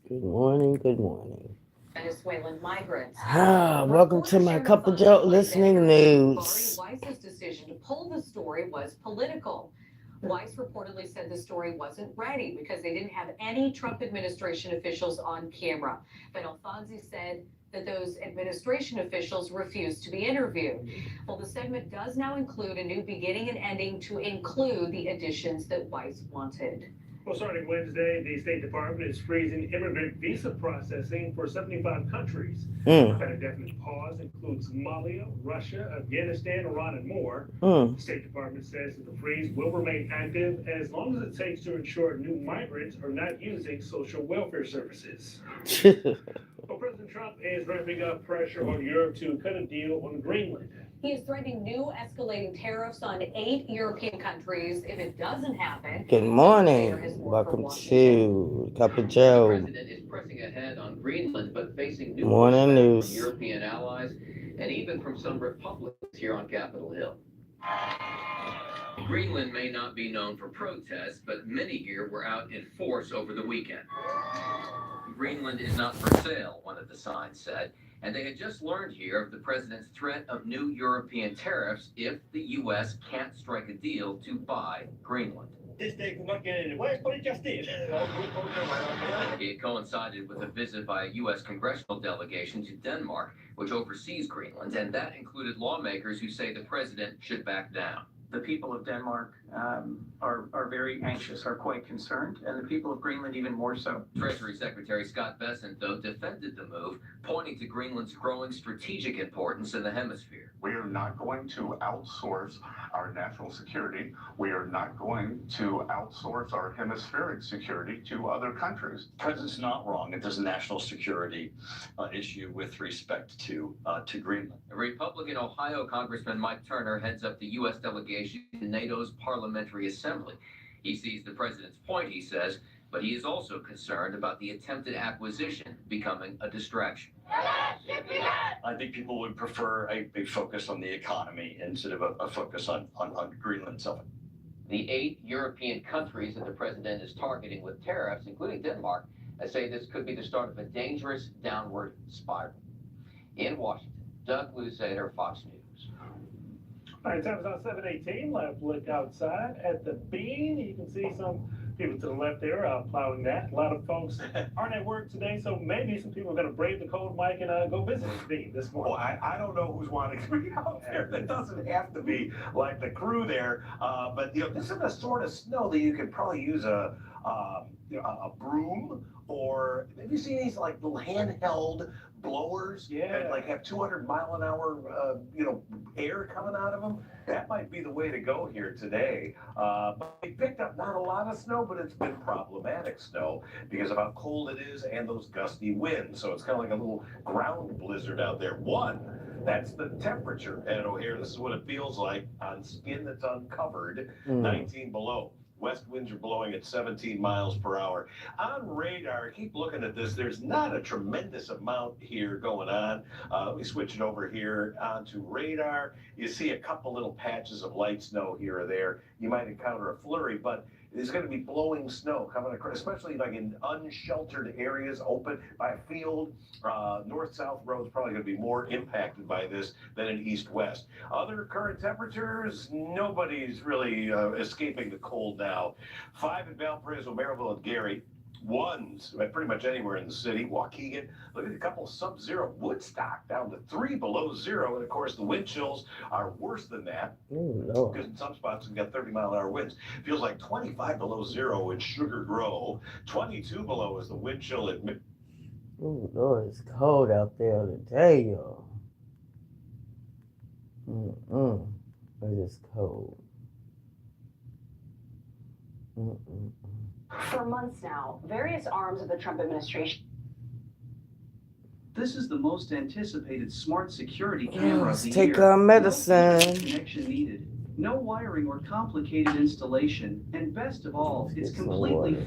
Good morning. Good morning. Venezuelan migrants. Welcome to Reporters my sharing the Cup of Fox Joe News listening Bari news. Weiss's decision to pull the story was political. Weiss reportedly said the story wasn't ready because they didn't have any Trump administration officials on camera. But Alfonsi said that those administration officials refused to be interviewed. Well, the segment does now include a new beginning and ending to include the additions that Weiss wanted. Well, starting Wednesday, the State Department is freezing immigrant visa processing for 75 countries. Mm, That indefinite pause includes Somalia, Russia, Afghanistan, Iran, and more. The mm. State Department says that the freeze will remain active as long as it takes to ensure new migrants are not using social welfare services. Well, President Trump is ramping up pressure on Europe to cut a deal on Greenland. He is threatening new escalating tariffs on 8 European countries if it doesn't happen. Good morning. Welcome to Cup of The Joe president is pressing ahead on Greenland, but facing new morning pushback from news. European allies and even from some Republicans here on Capitol Hill. Greenland may not be known for protests, but many here were out in force over the weekend. Greenland is not for sale, one of the signs said, and they had just learned here of the president's threat of new European tariffs if the U.S. can't strike a deal to buy Greenland. This day could not get anywhere, but it just did. It coincided with a visit by a U.S. congressional delegation to Denmark, which oversees Greenland, and that included lawmakers who say the president should back down. The people of Denmark are very anxious, are quite concerned, and the people of Greenland even more so. Treasury Secretary Scott Bessent, though, defended the move, pointing to Greenland's growing strategic importance in the hemisphere. We are not going to outsource our national security. We are not going to outsource our hemispheric security to other countries. The president's not wrong. It is a national security issue with respect to Greenland. Republican Ohio Congressman Mike Turner heads up the U.S. delegation to NATO's Parliamentary Assembly. He sees the president's point, he says, but he is also concerned about the attempted acquisition becoming a distraction. I think people would prefer a focus on the economy instead of a focus on Greenland itself. The 8 European countries that the president is targeting with tariffs, including Denmark, say this could be the start of a dangerous downward spiral. In Washington, Doug Luzader, Fox News. All right, time is now 7:18. Let's look outside at the Bean. You can see some people to the left there plowing that. A lot of folks aren't at work today, so maybe some people are going to brave the cold, Mike, and go visit the Bean this morning. Well, I don't know who's wanting to be out there. That doesn't have to be like the crew there. But this is the sort of snow that you could probably use a broom, or have you seen these like little handheld blowers that like have 200-mile-an-hour air coming out of them? That might be the way to go here today. But we picked up not a lot of snow, but it's been problematic snow because of how cold it is and those gusty winds. So it's kind of like a little ground blizzard out there. That's the temperature at O'Hare. This is what it feels like on skin that's uncovered, 19 below. West winds are blowing at 17 miles per hour. On radar, keep looking at this. There's not a tremendous amount here going on. We switch it over here onto radar. You see a couple little patches of light snow here or there. You might encounter a flurry, but there's going to be blowing snow coming across, especially like in unsheltered areas, open by a field. North-south roads probably going to be more impacted by this than in east-west. Other current temperatures, nobody's really escaping the cold now. 5 in Valparaiso, Maryville, and Gary. 1s pretty much anywhere in the city. Waukegan, look at a couple sub-zero. Woodstock down to 3 below zero. And of course, the wind chills are worse than that because in some spots we've got 30-mile-an-hour winds. Feels like 25 below zero in Sugar Grove. 22 below is the wind chill at Oh Lord, it's cold out there today, y'all. It is cold. For months now, various arms of the Trump administration. This is the most anticipated smart security camera Let's of the take year. our medicine. No connection needed. No wiring or complicated installation, and best of all, it's completely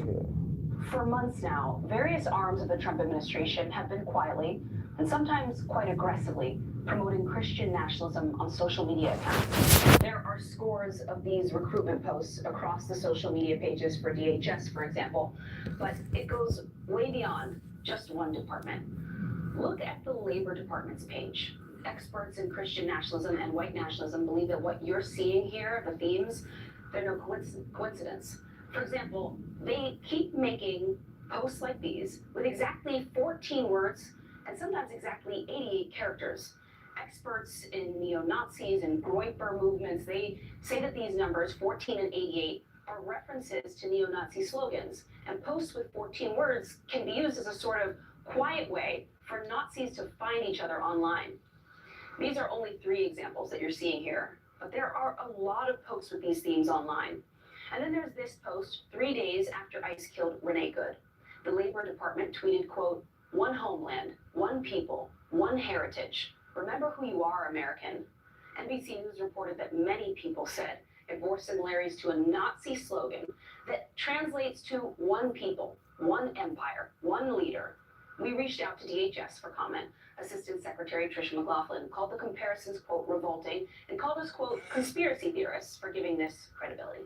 For months now, various arms of the Trump administration have been quietly, and sometimes quite aggressively, promoting Christian nationalism on social media accounts. There are scores of these recruitment posts across the social media pages for DHS, for example, but it goes way beyond just one department. Look at the Labor Department's page. Experts in Christian nationalism and white nationalism believe that what you're seeing here, the themes, they're no coincidence. For example, they keep making posts like these with exactly 14 words and sometimes exactly 88 characters. Experts in neo-Nazis and Groyper movements, they say that these numbers, 14 and 88, are references to neo-Nazi slogans. And posts with 14 words can be used as a sort of quiet way for Nazis to find each other online. These are only 3 examples that you're seeing here, but there are a lot of posts with these themes online. And then there's this post 3 days after ICE killed Renee Good. The Labor Department tweeted, quote, "One homeland, one people, one heritage. Remember who you are, American." NBC News reported that many people said it bore similarities to a Nazi slogan that translates to one people, one empire, one leader. We reached out to DHS for comment. Assistant Secretary Tricia McLaughlin called the comparisons, quote, revolting, and called us, quote, conspiracy theorists for giving this credibility.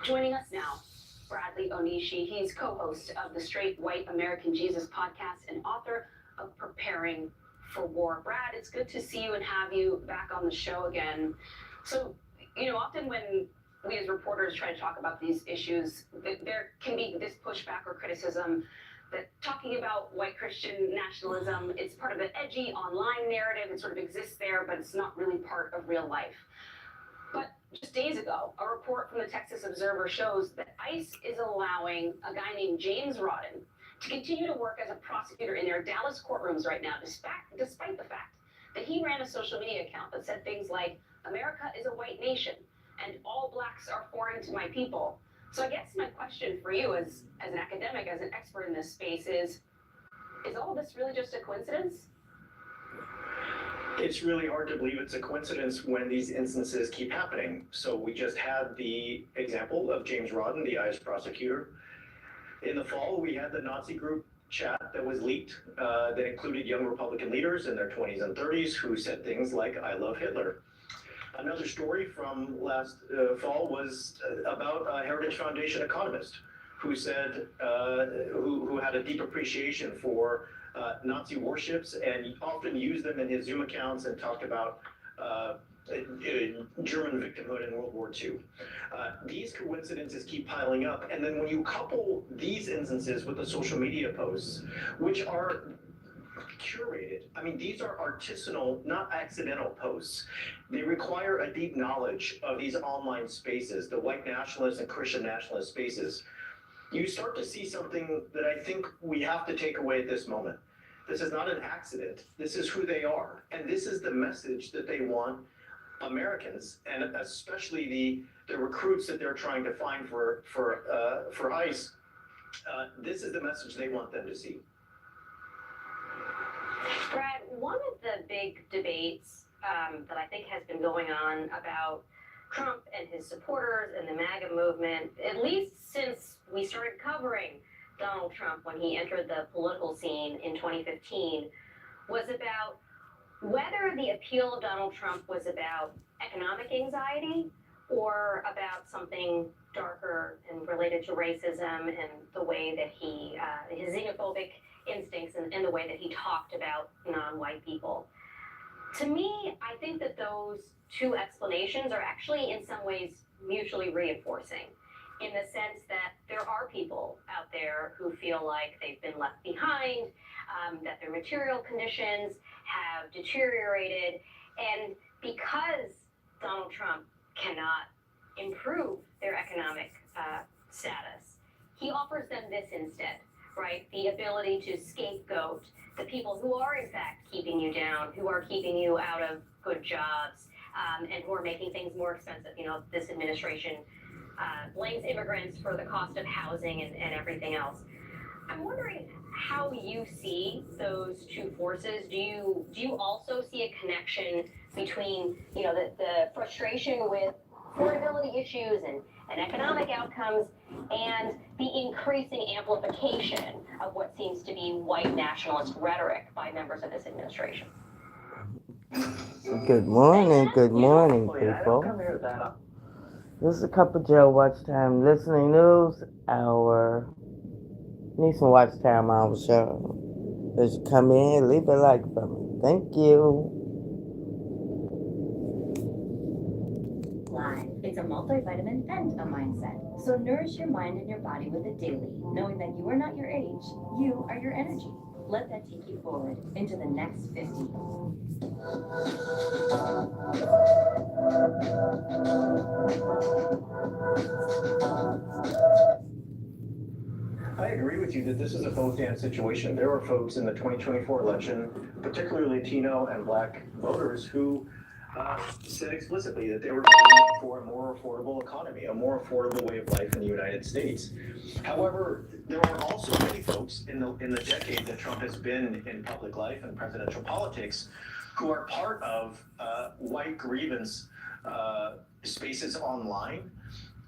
Joining us now, Bradley Onishi. He's co-host of the Straight White American Jesus podcast and author of Preparing for War. Brad, it's good to see you and have you back on the show again. So, often when we as reporters try to talk about these issues, there can be this pushback or criticism that talking about white Christian nationalism, it's part of the edgy online narrative. It sort of exists there, but it's not really part of real life. But just days ago, a report from the Texas Observer shows that ICE is allowing a guy named James Rodden to continue to work as a prosecutor in their Dallas courtrooms right now, despite the fact that he ran a social media account that said things like, "America is a white nation, and all blacks are foreign to my people." So I guess my question for you as an academic, as an expert in this space is all this really just a coincidence? It's really hard to believe it's a coincidence when these instances keep happening. So we just had the example of James Rodden, the ICE prosecutor. In the fall, we had the Nazi group chat that was leaked that included young Republican leaders in their 20s and 30s who said things like, "I love Hitler." Another story from last fall was about a Heritage Foundation economist who said, who had a deep appreciation for Nazi warships and often used them in his Zoom accounts and talked about German victimhood in World War II. These coincidences keep piling up. And then when you couple these instances with the social media posts, which are curated, I mean, these are artisanal, not accidental posts. They require a deep knowledge of these online spaces, the white nationalist and Christian nationalist spaces. You start to see something that I think we have to take away at this moment. This is not an accident. This is who they are. And this is the message that they want Americans, and especially the recruits that they're trying to find for ICE. This is the message they want them to see. Brad, one of the big debates that I think has been going on about Trump and his supporters and the MAGA movement, at least since we started covering Donald Trump when he entered the political scene in 2015, was about whether the appeal of Donald Trump was about economic anxiety or about something darker and related to racism and the way that he, his xenophobic instincts and the way that he talked about non-white people. To me, I think that those two explanations are actually in some ways mutually reinforcing, in the sense that there are people out there who feel like they've been left behind, that their material conditions have deteriorated, and because Donald Trump cannot improve their economic status, he offers them this instead, right? The ability to scapegoat the people who are in fact keeping you down, who are keeping you out of good jobs, and who are making things more expensive. You know, this administration blames immigrants for the cost of housing and everything else. I'm wondering how you see those two forces. Do you also see a connection between, you know, the frustration with affordability issues and and economic outcomes, and the increasing amplification of what seems to be white nationalist rhetoric by members of this administration. Good morning, Oh, yeah, I don't people. come here to that. This is a Cup of Joe Watch Time Listening News Hour. Need some Watch Time Hour show. As you come in, leave a like for me. Thank you. Live. It's a multivitamin and a mindset. So nourish your mind and your body with it daily, knowing that you are not your age, you are your energy. Let that take you forward into the next 50. I agree with you that this is a both-and situation. There were folks in the 2024 election, particularly Latino and Black voters, who said explicitly that they were voting for a more affordable economy, a more affordable way of life in the United States. However, there are also many folks in the decade that Trump has been in public life and presidential politics who are part of white grievance spaces online.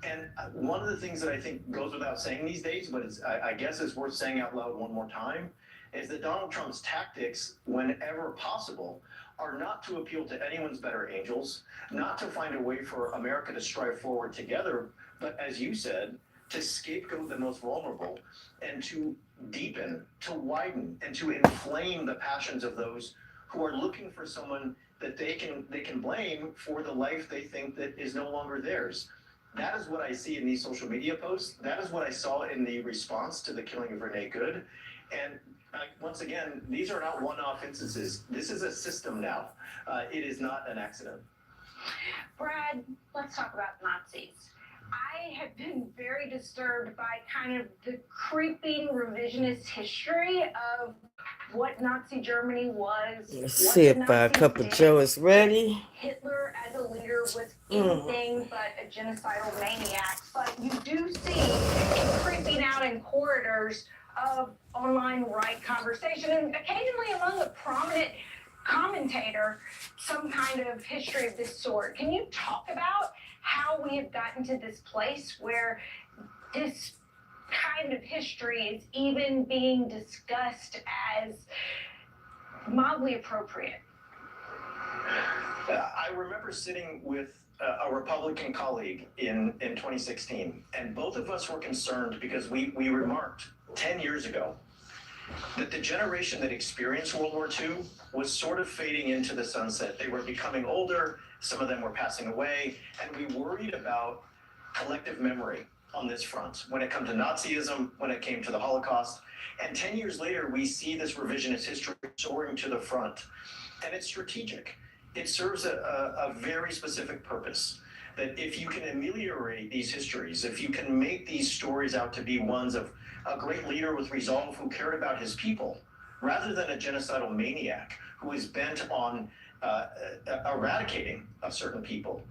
And one of the things that I think goes without saying these days, but I guess it's worth saying out loud one more time, is that Donald Trump's tactics, whenever possible, are not to appeal to anyone's better angels, not to find a way for America to strive forward together, but as you said, to scapegoat the most vulnerable and to deepen, to widen, and to inflame the passions of those who are looking for someone that they can blame for the life they think that is no longer theirs. That is what I see in these social media posts. That is what I saw in the response to the killing of Renee Good. And once again, these are not one-off instances. This is a system now. It is not an accident. Brad, let's talk about Nazis. I have been very disturbed by kind of the creeping revisionist history of what Nazi Germany was. Let's see if our Cup of Joe is ready. Hitler as a leader was anything but a genocidal maniac, but you do see it creeping out in corridors of online right conversation, and occasionally among a prominent commentator, some kind of history of this sort. Can you talk about how we have gotten to this place where this kind of history is even being discussed as mildly appropriate? I remember sitting with a Republican colleague in 2016, and both of us were concerned because we remarked 10 years ago that the generation that experienced World War II was sort of fading into the sunset. They were becoming older, some of them were passing away, and we worried about collective memory on this front when it comes to Nazism, when it came to the Holocaust. And 10 years later, we see this revisionist history soaring to the front. And it's strategic. It serves a very specific purpose. That if you can ameliorate these histories, if you can make these stories out to be ones of a great leader with resolve who cared about his people, rather than a genocidal maniac who is bent on eradicating a certain people,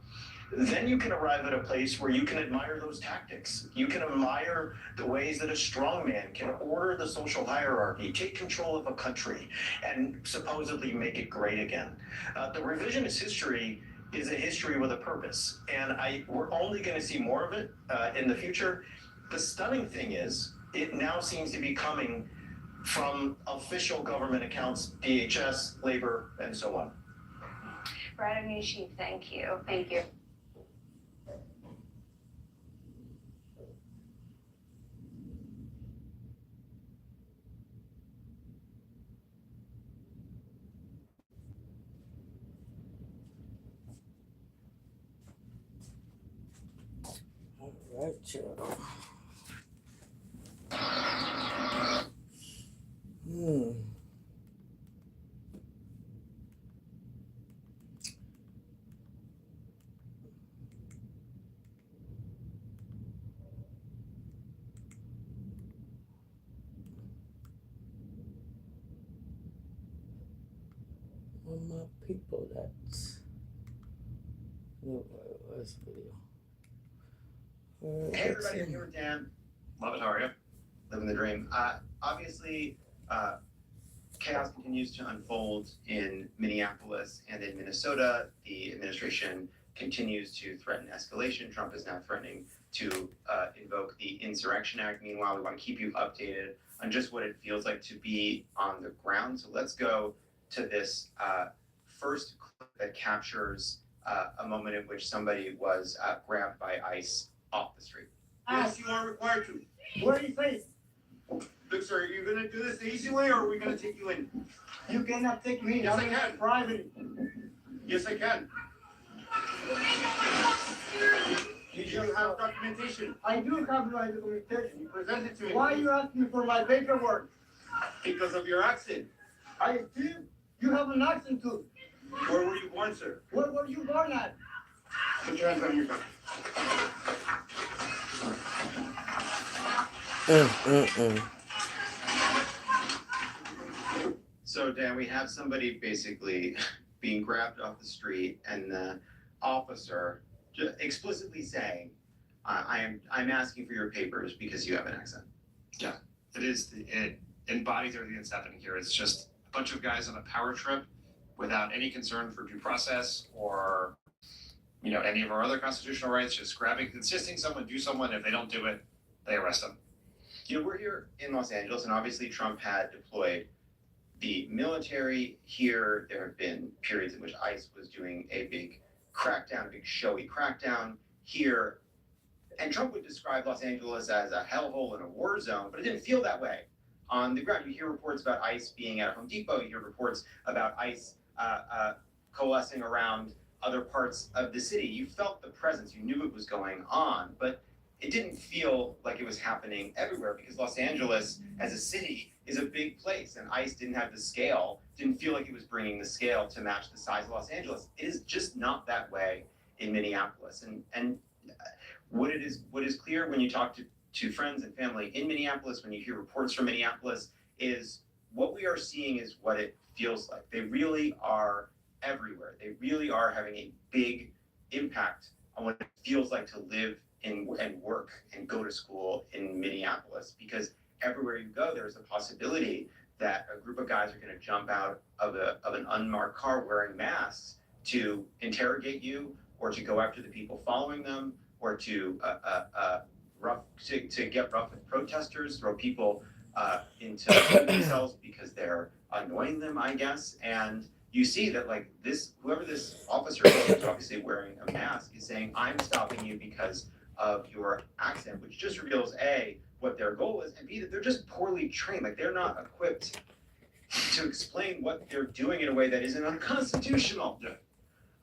then you can arrive at a place where you can admire those tactics. You can admire the ways that a strong man can order the social hierarchy, take control of a country, and supposedly make it great again. The revisionist history is a history with a purpose, and we're only going to see more of it in the future. The stunning thing is, it now seems to be coming from official government accounts, DHS, labor, and so on. Brad Amishi, thank you. Thank you. All right, Joe. One of my people that's where's the video? Hey everybody, I'm here with Dan. Love it, how are you? Living the dream. Obviously, chaos continues to unfold in Minneapolis and in Minnesota. The administration continues to threaten escalation. Trump is now threatening to invoke the Insurrection Act. Meanwhile, we want to keep you updated on just what it feels like to be on the ground. So let's go to this first clip that captures a moment in which somebody was grabbed by ICE off the street. Yes, you are required to. What do you think? Look, sir, are you gonna do this the easy way, or are we gonna take you in? You cannot take me in. Yes, I can. Private. Yes, I can. Did you have documentation? I do have my documentation. You present it to me. Why are you asking me for my paperwork? Because of your accent. I see. You have an accent too. Where were you born, sir? Where were you born at? Put your hands on your back. So, Dan, we have somebody basically being grabbed off the street, and the officer explicitly saying, I'm asking for your papers because you have an accent. Yeah, it embodies everything that's happening here. It's just a bunch of guys on a power trip without any concern for due process or, any of our other constitutional rights, just insisting someone do someone. If they don't do it, they arrest them. We're here in Los Angeles, and obviously Trump had deployed the military here. There have been periods in which ICE was doing a big crackdown, a big showy crackdown here. And Trump would describe Los Angeles as a hellhole and a war zone, but it didn't feel that way on the ground. You hear reports about ICE being at Home Depot. You hear reports about ICE coalescing around other parts of the city. You felt the presence. You knew it was going on, but it didn't feel like it was happening everywhere because Los Angeles as a city is a big place, and ICE didn't have the scale, didn't feel like it was bringing the scale to match the size of Los Angeles. It is just not that way in Minneapolis. And what is clear when you talk to friends and family in Minneapolis, when you hear reports from Minneapolis, is what we are seeing is what it feels like. They really are everywhere. They really are having a big impact on what it feels like to live and work and go to school in Minneapolis, because everywhere you go, there's the possibility that a group of guys are going to jump out of an unmarked car wearing masks to interrogate you, or to go after the people following them, or to get rough with protesters, throw people into themselves because they're annoying them, I guess. And you see that whoever this officer is, who's obviously wearing a mask, is saying, I'm stopping you because of your accent, which just reveals A, what their goal is, and B, that they're just poorly trained. Like, they're not equipped to explain what they're doing in a way that isn't unconstitutional. Yeah.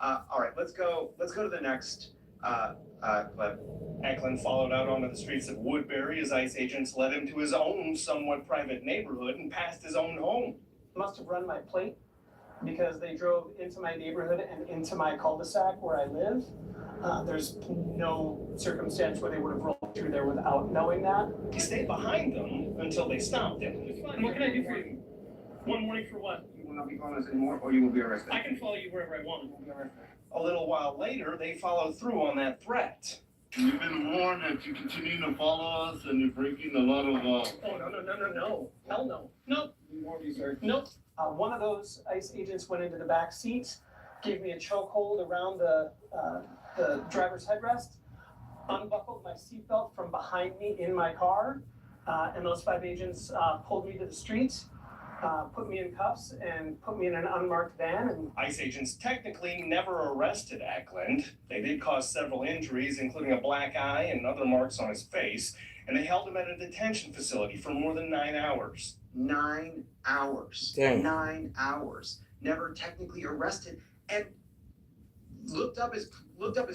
All right, let's go to the next clip. Eklund followed out onto the streets of Woodbury as ICE agents led him to his own somewhat private neighborhood and past his own home. Must have run my plate because they drove into my neighborhood and into my cul-de-sac where I live. There's no circumstance where they would have rolled through there without knowing that. He stayed behind them until they stopped him. What can I do for you? One warning for what? You will not be calling us anymore, or you will be arrested. I can follow you wherever I want. A little while later, they followed through on that threat. You've been warned that you continue to follow us and you're breaking a lot of Oh, no. Hell no. Nope. We warned you, sir. Nope. One of those ICE agents went into the back seat, gave me a chokehold around the driver's headrest, unbuckled my seatbelt from behind me in my car, and those 5 agents pulled me to the street, put me in cuffs, and put me in an unmarked van. And ICE agents technically never arrested Eklund. They did cause several injuries, including a black eye and other marks on his face, and they held him at a detention facility for more than 9 hours. 9 hours. Dang. 9 hours. Never technically arrested, and looked up his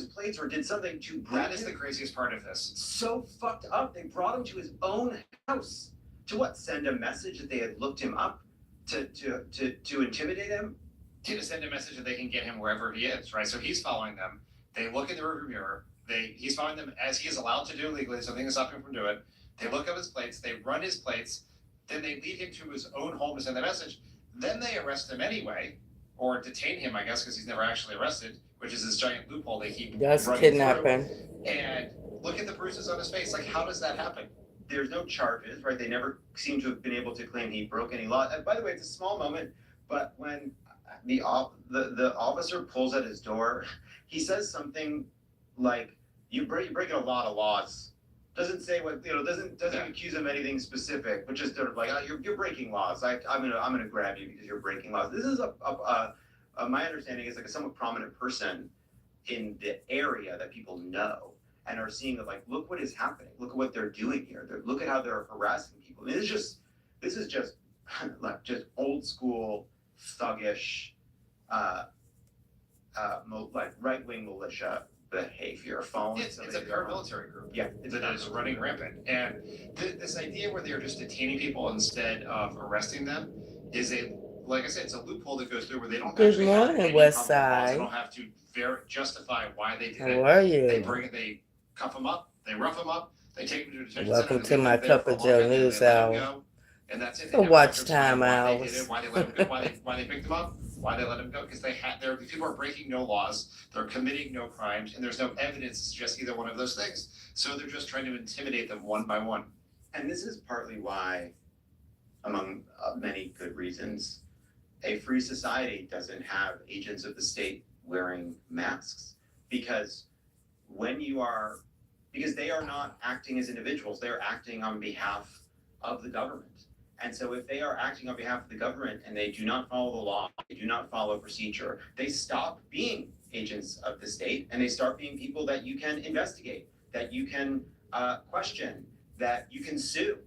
plates or did something to bring That is him. the craziest part of this. So fucked up. They brought him to his own house. To what? Send a message that they had looked him up? To intimidate him? To send a message that they can get him wherever he is, right? So he's following them. They look in the rearview mirror. He's following them as he is allowed to do legally. Something is stopping him from doing it. They look up his plates. They run his plates. Then they lead him to his own home to send the message. Then they arrest him anyway, or detain him, I guess, because he's never actually arrested, which is this giant loophole they keep That's running kidnapping. through. And look at the bruises on his face. Like, how does that happen? There's no charges, right? They never seem to have been able to claim he broke any law. And by the way, it's a small moment, but when the officer pulls at his door, he says something like, you're breaking a lot of laws. Doesn't say what, doesn't accuse them of anything specific, but just sort of like, you're breaking laws. I'm gonna grab you because you're breaking laws. This is my understanding is like a somewhat prominent person in the area that people know and are seeing of like, look what is happening. Look at what they're doing here. Look at how they're harassing people. I mean, this is just like just old school thuggish, like right-wing militia behavior. It's a paramilitary group. Yeah, that is running rampant. And this idea where they're just detaining people instead of arresting them is like I said, it's a loophole that goes through where they don't Good actually have morning, any West probable cause. They Side. don't have to justify why they did How it. are you? They cuff them up, they rough them up, they take them to a detention Welcome center, to my Cup of Joe News Hour. and that's it. The They have watch records time why they hours. did it, why they let them go, why they picked them up, why they let them go, because people are breaking no laws, they're committing no crimes, and there's no evidence to suggest either one of those things. So they're just trying to intimidate them one by one. And this is partly why, among many good reasons, a free society doesn't have agents of the state wearing masks. Because because they are not acting as individuals, they're acting on behalf of the government. And so if they are acting on behalf of the government and they do not follow the law, they do not follow procedure, they stop being agents of the state and they start being people that you can investigate, that you can question, that you can sue.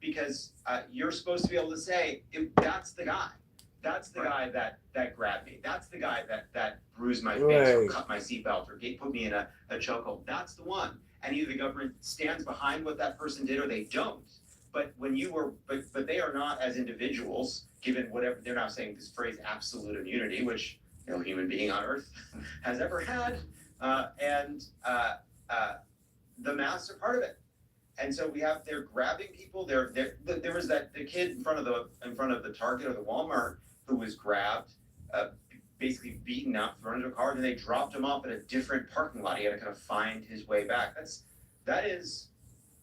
Because you're supposed to be able to say, that's the guy. That's the guy that grabbed me. That's the guy that bruised my face or cut my seatbelt or put me in a chokehold. That's the one. And either the government stands behind what that person did or they don't. But but they are not as individuals, given whatever they're now saying this phrase absolute immunity, which no human being on earth has ever had. The masks are part of it. And so they're grabbing people. There was the kid in front of the Target or the Walmart who was grabbed, basically beaten up, thrown into a car, and they dropped him off at a different parking lot. He had to kind of find his way back. That is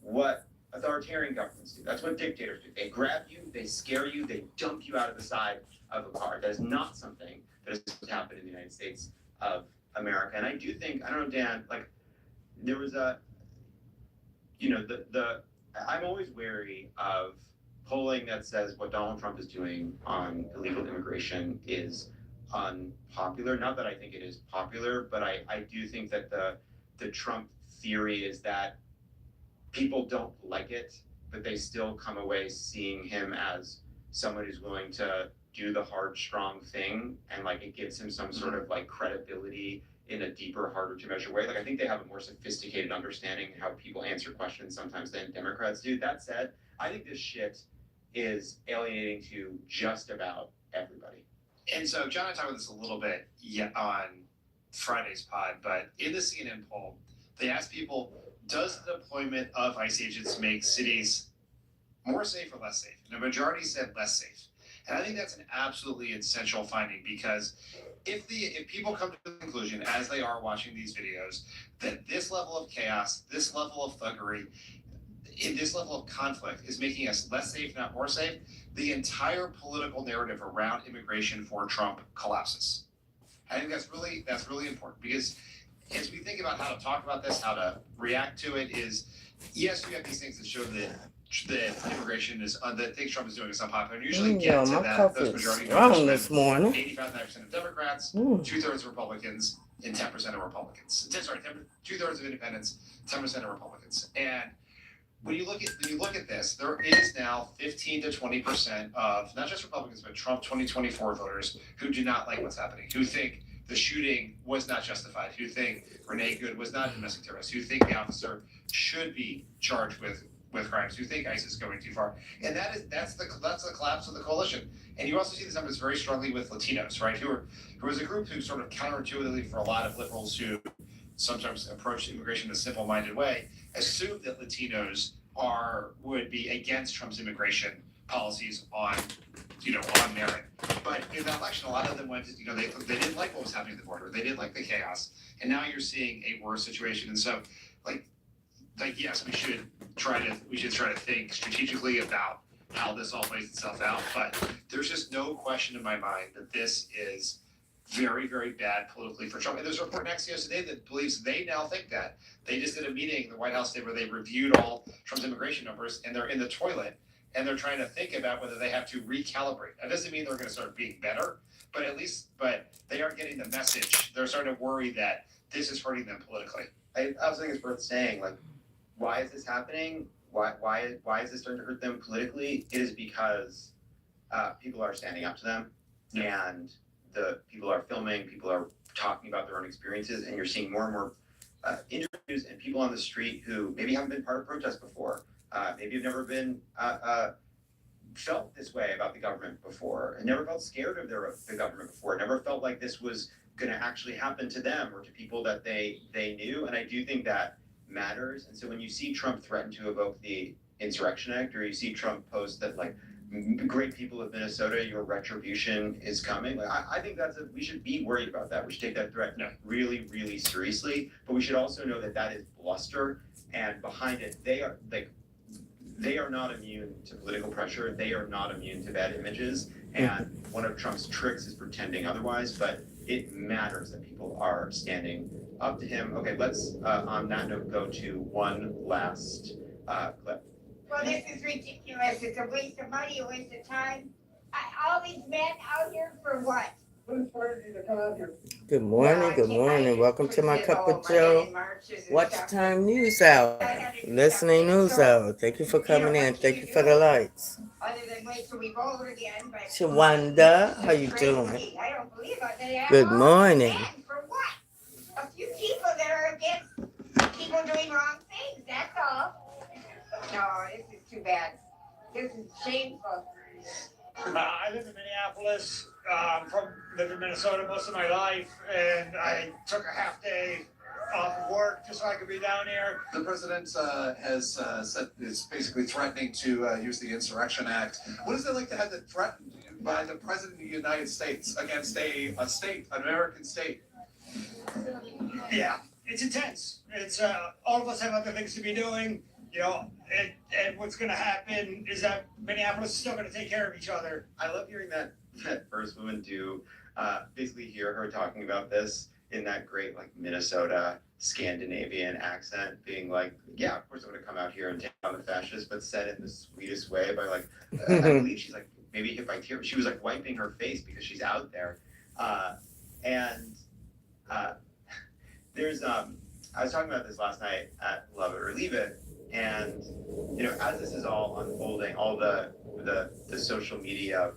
what authoritarian governments do. That's what dictators do. They grab you, they scare you, they dump you out of the side of a car. That is not something that has happened in the United States of America. And I do think, I don't know, Dan, like there was I'm always wary of polling that says what Donald Trump is doing on illegal immigration is unpopular. Not that I think it is popular, but I do think that the Trump theory is that people don't like it, but they still come away seeing him as someone who's willing to do the hard, strong thing, and like it gives him some sort of like credibility in a deeper, harder to measure way. Like I think they have a more sophisticated understanding of how people answer questions sometimes than Democrats do. That said, I think this shit is alienating to just about everybody. And so John and I talked about this a little bit on Friday's pod, but in the CNN poll, they asked people, does the deployment of ICE agents make cities more safe or less safe? And the majority said less safe. And I think that's an absolutely essential finding, because if people come to the conclusion, as they are watching these videos, that this level of chaos, this level of thuggery, this level of conflict is making us less safe, not more safe, the entire political narrative around immigration for Trump collapses. I think that's really important, because as we think about how to talk about this, how to react to it, is yes, you have these things that show that immigration is that things Trump is doing is unpopular. And usually get to that those majority strong this morning. 85% of Democrats, 2/3 of Republicans, and 10% of Republicans. 2/3 of Independents, 10% of Republicans. And when you look at this, there is now 15 to 20% of not just Republicans but Trump 2024 voters who do not like what's happening, who think the shooting was not justified, who think Renee Good was not a domestic terrorist, who think the officer should be charged with crimes, who think ICE is going too far. And that's the collapse of the coalition. And you also see this numbers very strongly with Latinos, right? Who was a group who sort of counterintuitively for a lot of liberals who sometimes approach immigration in a simple-minded way, assumed that Latinos would be against Trump's immigration policies on merit. But in that election, a lot of them went to, they didn't like what was happening at the border. They didn't like the chaos. And now you're seeing a worse situation. And so, yes, we should try to think strategically about how this all plays itself out. But there's just no question in my mind that this is very, very bad politically for Trump. And there's a report in Axios today that believes they now think that. They just did a meeting, the White House did, where they reviewed all Trump's immigration numbers, and they're in the toilet, and they're trying to think about whether they have to recalibrate. That doesn't mean they're going to start being better, but they are getting the message. They're starting to worry that this is hurting them politically. I also think it's worth saying, like, why is this happening? Why is this starting to hurt them politically? It is because people are standing up to them, and the people are filming, people are talking about their own experiences, and you're seeing more and more interviews and people on the street who maybe haven't been part of protests before, maybe have never been felt this way about the government before, and never felt scared of the government before, never felt like this was going to actually happen to them or to people that they knew. And I do think that matters. And so when you see Trump threaten to evoke the Insurrection Act, or you see Trump post that, like, great people of Minnesota, your retribution is coming, like, I think we should be worried about that. We should take that threat really, really seriously. But we should also know that that is bluster, and behind it, they are not immune to political pressure. They are not immune to bad images. And one of Trump's tricks is pretending otherwise, but it matters that people are standing up to him. Okay, let's, on that note, go to one last clip. Well, this is ridiculous. It's a waste of money, a waste of time. All these men out here for what? Who inspired you to come out here? Good morning. Welcome to my Cup of Joe Watch Time News Hour. Listening News Hour. Thank you for coming in. Thank you for the lights. Other than wait till we vote again. But Shawanda, how you doing? I don't believe it. Good morning. For what? A few people that are against people doing wrong things. That's all. No, this is too bad. This is shameful. I live in Minneapolis. Lived in Minnesota most of my life, and I took a half day off of work just so I could be down here. The president is basically threatening to use the Insurrection Act. What is it like to have that threatened by the president of the United States against a state, an American state? Yeah, it's intense. It's all of us have other things to be doing. You know, and what's going to happen is that Minneapolis is still going to take care of each other. I love hearing that first woman do, basically hear her talking about this in that great, like, Minnesota Scandinavian accent, being like, yeah, of course I'm going to come out here and take on the fascists, but said in the sweetest way by, like, I believe she's like, maybe if I tear, she was like wiping her face because she's out there. There's, I was talking about this last night at Love It or Leave It. And, you know, as this is all unfolding, all the social media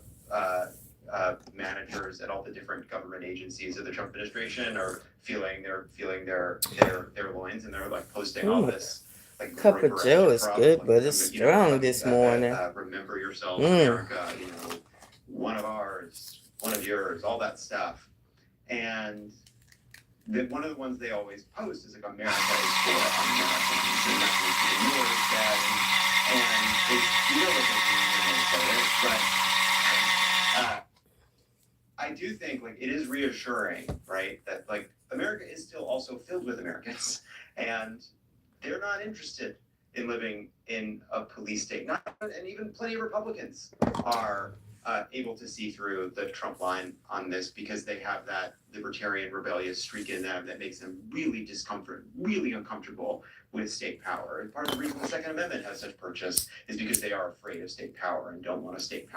managers at all the different government agencies of the Trump administration are feeling their loins, and they're, like, posting all this, like, Cup of Joe is good, but it's strong this morning. Remember yourselves, America, you know, one of ours, one of yours, all that stuff. And one of the ones they always post is, like, America is for Americans, and that was yours, Dad, and it's, you know what but I do think, like, it is reassuring, right, that, like, America is still also filled with Americans, and they're not interested in living in a police state. And even plenty of Republicans are able to see through the Trump line on this because they have that libertarian rebellious streak in them that makes them really really uncomfortable with state power. And part of the reason the Second Amendment has such purchase is because they are afraid of state power and don't want a state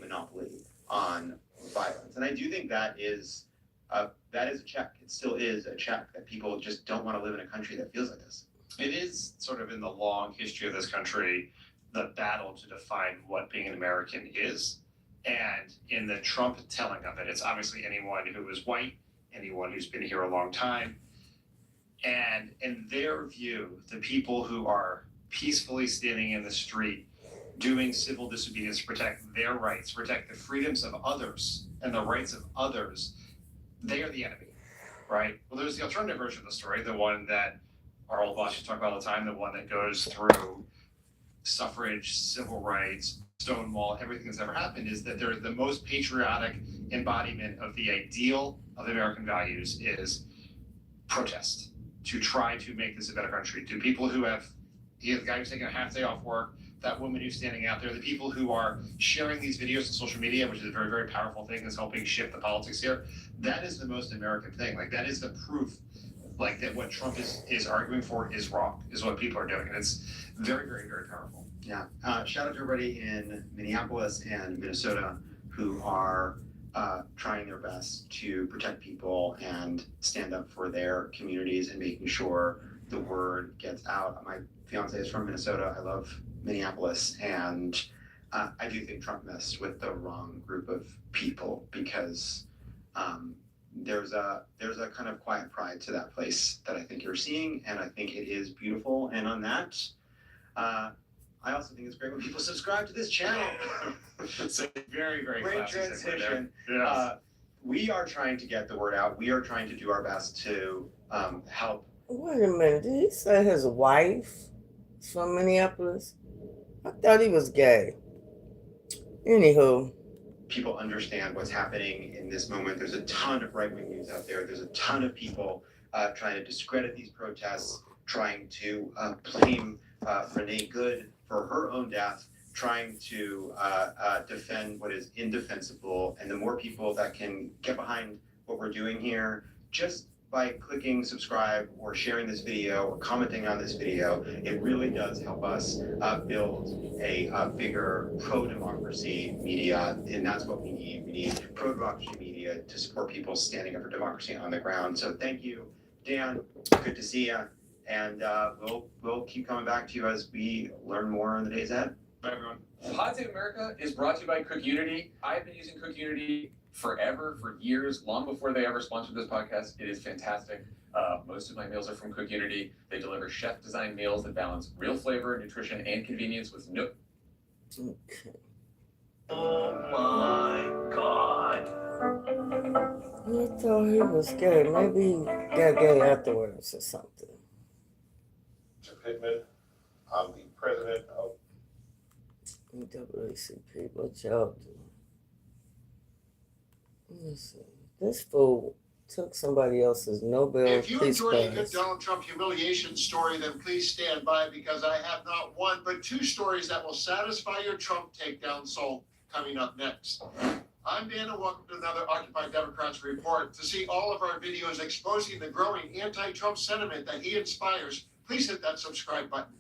monopoly on violence. And I do think that is a check. It still is a check that people just don't want to live in a country that feels like this. It is sort of in the long history of this country, the battle to define what being an American is. And in the Trump telling of it, it's obviously anyone who is white, anyone who's been here a long time. And in their view, the people who are peacefully standing in the street, doing civil disobedience to protect their rights, protect the freedoms of others and the rights of others, they are the enemy, right? Well, there's the alternative version of the story, the one that our old bosses talk about all the time, the one that goes through suffrage, civil rights, Stonewall, everything that's ever happened, is that they're the most patriotic embodiment of the ideal of American values is protest, to try to make this a better country. To people who have, the guy who's taking a half day off work, that woman who's standing out there, the people who are sharing these videos on social media, which is a very, very powerful thing that's helping shift the politics here. That is the most American thing. Like, that is the proof, like, that what Trump is arguing for is wrong, is what people are doing. And it's very, very, very powerful. Yeah. Shout out to everybody in Minneapolis and Minnesota who are trying their best to protect people and stand up for their communities and making sure the word gets out. My fiance is from Minnesota. I love Minneapolis, and I do think Trump messed with the wrong group of people because there's a kind of quiet pride to that place that I think you're seeing, and I think it is beautiful. And on that, I also think it's great when people subscribe to this channel. It's a very, very great transition. We are trying to get the word out. We are trying to do our best to help. Wait a minute, did he say his wife is from Minneapolis? I thought he was gay. Anywho. People understand what's happening in this moment. There's a ton of right-wing news out there. There's a ton of people trying to discredit these protests, trying to blame Renee Good for her own death, trying to defend what is indefensible. And the more people that can get behind what we're doing here, just by clicking subscribe or sharing this video or commenting on this video, it really does help us build a bigger pro-democracy media, and that's what we need. We need pro-democracy media to support people standing up for democracy on the ground. So thank you, Dan. Good to see you, and we'll keep coming back to you as we learn more in the days ahead. Bye, everyone. Pod Save America is brought to you by Cook Unity. I've been using Cook Unity forever, for years, long before they ever sponsored this podcast. It is fantastic. Most of my meals are from Cook Unity. They deliver chef-designed meals that balance real flavor, nutrition, and convenience with no... Okay. Oh my God. I thought he was gay. Maybe he got gay afterwards or something. Mr. Pittman, I'm the president of NAACP. What y'all do? Listen, this fool took somebody else's Nobel If you Peace enjoyed a good Prize. Donald Trump humiliation story, then please stand by because I have not one but two stories that will satisfy your Trump takedown soul coming up next. I'm Dan and welcome to another Occupy Democrats report. To see all of our videos exposing the growing anti-Trump sentiment that he inspires, please hit that subscribe button.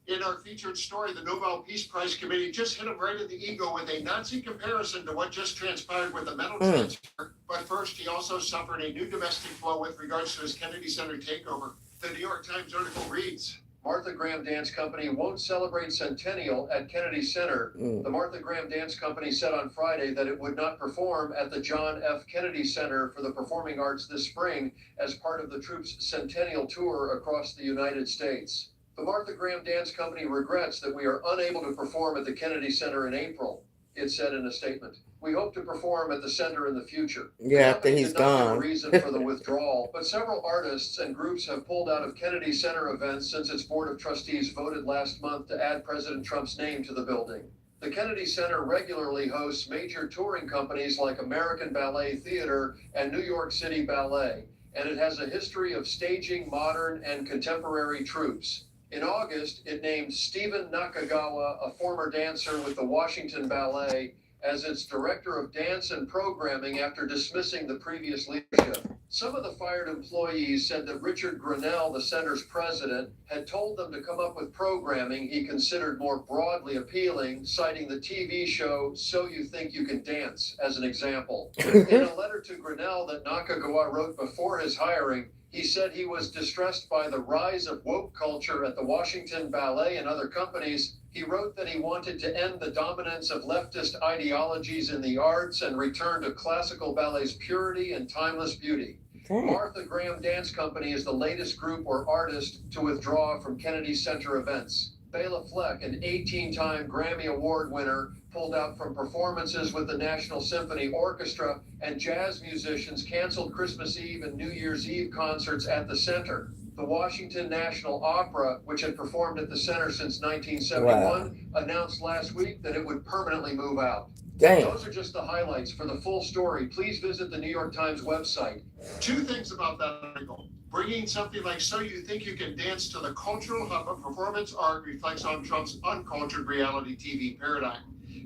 In our featured story, the Nobel Peace Prize Committee just hit him right in the ego with a Nazi comparison to what just transpired with the medal transfer. But first, he also suffered a new domestic blow with regards to his Kennedy Center takeover. The New York Times article reads, Martha Graham Dance Company won't celebrate centennial at Kennedy Center. The Martha Graham Dance Company said on Friday that it would not perform at the John F. Kennedy Center for the Performing Arts this spring as part of the troupe's centennial tour across the United States. The Martha Graham Dance Company regrets that we are unable to perform at the Kennedy Center in April, it said in a statement. We hope to perform at the center in the future. Yeah, after he's gone. The reason for the withdrawal, but several artists and groups have pulled out of Kennedy Center events since its board of trustees voted last month to add President Trump's name to the building. The Kennedy Center regularly hosts major touring companies like American Ballet Theater and New York City Ballet, and it has a history of staging modern and contemporary troupes. In August, it named Stephen Nakagawa, a former dancer with the Washington Ballet, as its director of dance and programming after dismissing the previous leadership. Some of the fired employees said that Richard Grinnell, the center's president, had told them to come up with programming he considered more broadly appealing, citing the TV show So You Think You Can Dance as an example. In a letter to Grinnell that Nakagawa wrote before his hiring, he said he was distressed by the rise of woke culture at the Washington Ballet and other companies. He wrote that he wanted to end the dominance of leftist ideologies in the arts and return to classical ballet's purity and timeless beauty. Martha Graham Dance Company is the latest group or artist to withdraw from Kennedy Center events. Bela Fleck, an 18-time Grammy Award winner, pulled out from performances with the National Symphony Orchestra, and jazz musicians canceled Christmas Eve and New Year's Eve concerts at the center. The Washington National Opera, which had performed at the center since 1971, announced last week that it would permanently move out. Damn. Those are just the highlights. For the full story, please visit the New York Times website. two things about that article. Bringing something like So You Think You Can Dance to the cultural hub of performance art reflects on Trump's uncultured reality TV paradigm.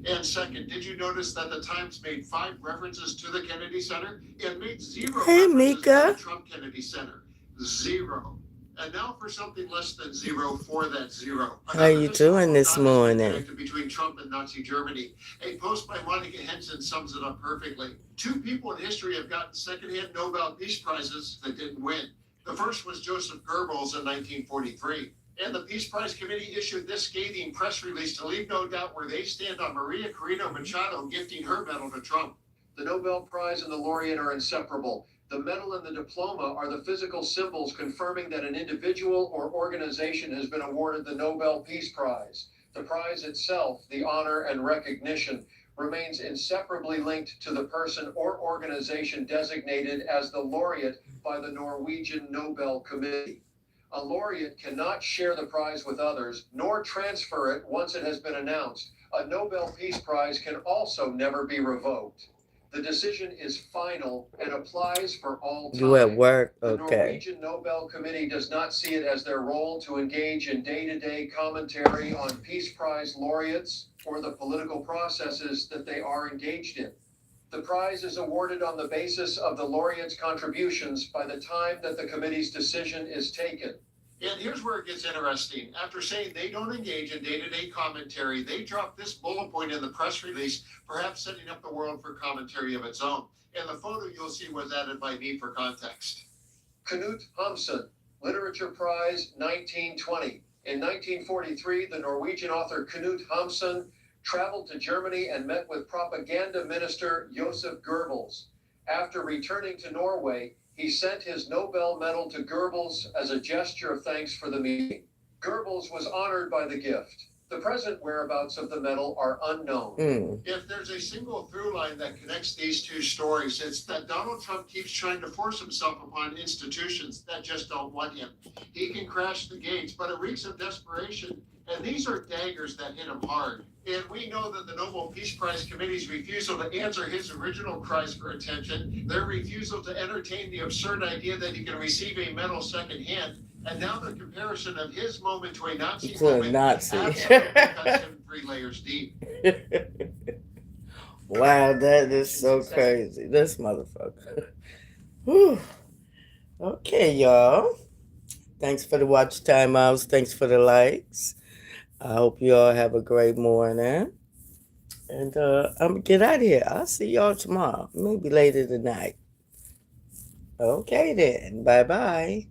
And second, did you notice that the Times made 5 references to the Kennedy Center? It made 0 Hey, references Mika. to the Trump Kennedy Center. 0. And now for something less than 0 for that 0. How you doing this morning? Connected between Trump and Nazi Germany. A post by Monica Henson sums it up perfectly. 2 people in history have gotten secondhand Nobel Peace Prizes that didn't win. The first was Joseph Goebbels in 1943. And the Peace Prize Committee issued this scathing press release to leave no doubt where they stand on Maria Corina Machado gifting her medal to Trump. The Nobel Prize and the laureate are inseparable. The medal and the diploma are the physical symbols confirming that an individual or organization has been awarded the Nobel Peace Prize. The prize itself, the honor and recognition, remains inseparably linked to the person or organization designated as the laureate by the Norwegian Nobel Committee. A laureate cannot share the prize with others, nor transfer it once it has been announced. A Nobel Peace Prize can also never be revoked. The decision is final and applies for all time. You at work? The Okay. Norwegian Nobel Committee does not see it as their role to engage in day-to-day commentary on Peace Prize laureates or the political processes that they are engaged in. The prize is awarded on the basis of the laureate's contributions by the time that the committee's decision is taken. And here's where it gets interesting. After saying they don't engage in day-to-day commentary, they dropped this bullet point in the press release, perhaps setting up the world for commentary of its own. And the photo you'll see was added by me for context. Knut Hamsun, Literature Prize 1920. In 1943, the Norwegian author Knut Hamsun traveled to Germany and met with propaganda minister Joseph Goebbels. After returning to Norway, he sent his Nobel medal to Goebbels as a gesture of thanks for the meeting. Goebbels was honored by the gift. The present whereabouts of the medal are unknown. If there's a single through line that connects these two stories, it's that Donald Trump keeps trying to force himself upon institutions that just don't want him. He can crash the gates, but it reeks of desperation. And these are daggers that hit him hard. And we know that the Nobel Peace Prize Committee's refusal to answer his original cries for attention, their refusal to entertain the absurd idea that he can receive a medal secondhand, and now the comparison of his moment to a Nazi To a moment Nazi. absolutely cuts him 3 layers deep. Wow, that is so crazy. This motherfucker. Whew. Okay, y'all. Thanks for the watch time outs. Thanks for the likes. I hope you all have a great morning. And I'm going to get out of here. I'll see y'all tomorrow. Maybe later tonight. Okay then. Bye-bye.